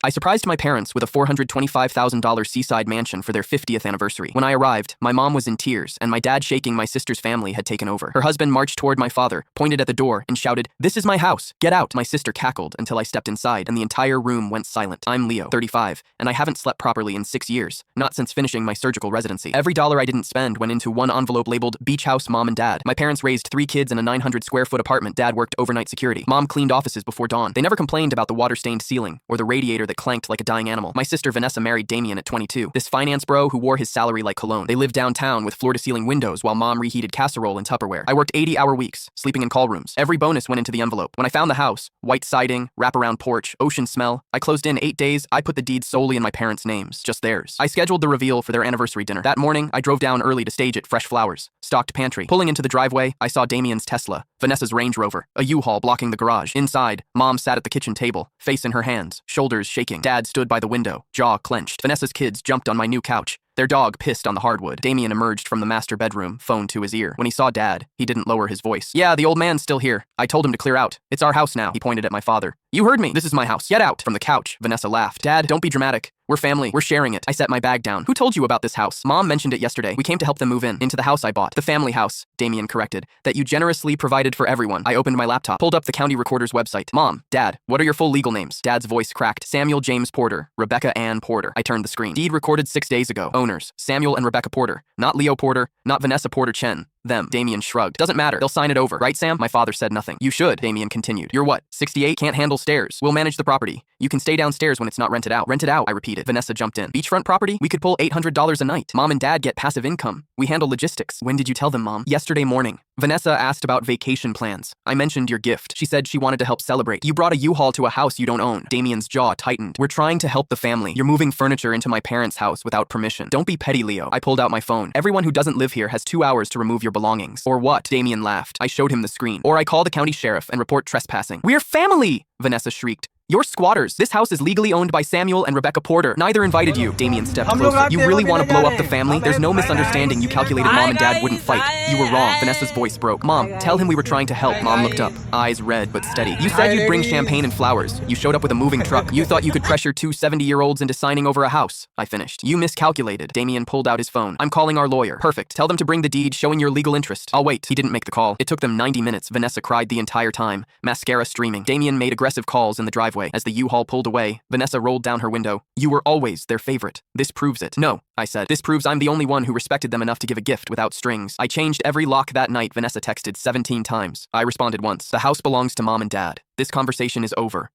I surprised my parents with a $425,000 Seaside Mansion for their 50th anniversary. When I arrived, my mom was in tears, and my dad, shaking my sister's family, had taken over. Her husband marched toward my father, pointed at the door, and shouted, "This is my house! Get out!" My sister cackled until I stepped inside, and the entire room went silent. I'm Leo, 35, and I haven't slept properly in 6 years, not since finishing my surgical residency. Every dollar I didn't spend went into one envelope labeled Beach House Mom and Dad. My parents raised 3 kids in a 900-square-foot apartment. Dad worked overnight security. Mom cleaned offices before dawn. They never complained about the water-stained ceiling or the radiator that clanked like a dying animal. My sister Vanessa married Damien at 22, this finance bro who wore his salary like cologne. They lived downtown with floor-to-ceiling windows while mom reheated casserole in Tupperware. I worked 80-hour weeks, sleeping in call rooms. Every bonus went into the envelope. When I found the house, white siding, wraparound porch, ocean smell, I closed in 8 days. I put the deeds solely in my parents' names, just theirs. I scheduled the reveal for their anniversary dinner. That morning, I drove down early to stage it, fresh flowers, stocked pantry. Pulling into the driveway, I saw Damien's Tesla, Vanessa's Range Rover, a U-Haul blocking the garage. Inside, mom sat at the kitchen table, face in her hands, shoulders shaking. Dad stood by the window, jaw clenched. Vanessa's kids jumped on my new couch. Their dog pissed on the hardwood. Damien emerged from the master bedroom, phone to his ear. When he saw Dad, he didn't lower his voice. "Yeah, the old man's still here. I told him to clear out. It's our house now." He pointed at my father. "You heard me. This is my house. Get out." From the couch, Vanessa laughed. "Dad, don't be dramatic. We're family. We're sharing it." I set my bag down. "Who told you about this house?" "Mom mentioned it yesterday. We came to help them move in. Into the house I bought. The family house," Damien corrected, "that you generously provided for everyone." I opened my laptop, pulled up the county recorder's website. "Mom, Dad, what are your full legal names?" Dad's voice cracked. "Samuel James Porter, Rebecca Ann Porter." I turned the screen. Deed recorded 6 days ago. Owners, Samuel and Rebecca Porter. Not Leo Porter, not Vanessa Porter Chen. Them. Damien shrugged. "Doesn't matter. They'll sign it over. Right, Sam?" My father said nothing. "You should," Damien continued. "You're what, 68? Can't handle stairs. We'll manage the property. You can stay downstairs when it's not rented out." "Rented out," I repeated. Vanessa jumped in. "Beachfront property? We could pull $800 a night. Mom and Dad get passive income. We handle logistics." "When did you tell them, Mom?" "Yesterday morning." Vanessa asked about vacation plans. "I mentioned your gift. She said she wanted to help celebrate. You brought a U-Haul to a house you don't own." Damien's jaw tightened. "We're trying to help the family. You're moving furniture into my parents' house without permission. Don't be petty, Leo." I pulled out my phone. "Everyone who doesn't live here has 2 hours to remove your belongings." "Or what?" Damien laughed. I showed him the screen. "Or I call the county sheriff and report trespassing." "We're family!" Vanessa shrieked. "You're squatters. This house is legally owned by Samuel and Rebecca Porter. Neither invited you." Damien stepped closer. "You really want to blow up the family? There's no misunderstanding. You calculated Mom and Dad wouldn't fight. You were wrong." Vanessa's voice broke. "Mom, tell him we were trying to help." Mom looked up, eyes red but steady. "You said you'd bring champagne and flowers. You showed up with a moving truck. You thought you could pressure 2 70-year-olds into signing over a house." I finished. "You miscalculated." Damien pulled out his phone. "I'm calling our lawyer." "Perfect. Tell them to bring the deed showing your legal interest." "I'll wait." He didn't make the call. It took them 90 minutes. Vanessa cried the entire time, mascara streaming. Damien made aggressive calls in the driveway. As the U-Haul pulled away, Vanessa rolled down her window. "You were always their favorite. This proves it." "No," I said. "This proves I'm the only one who respected them enough to give a gift without strings." "I changed every lock that night," Vanessa texted 17 times. I responded once. "The house belongs to Mom and Dad. This conversation is over."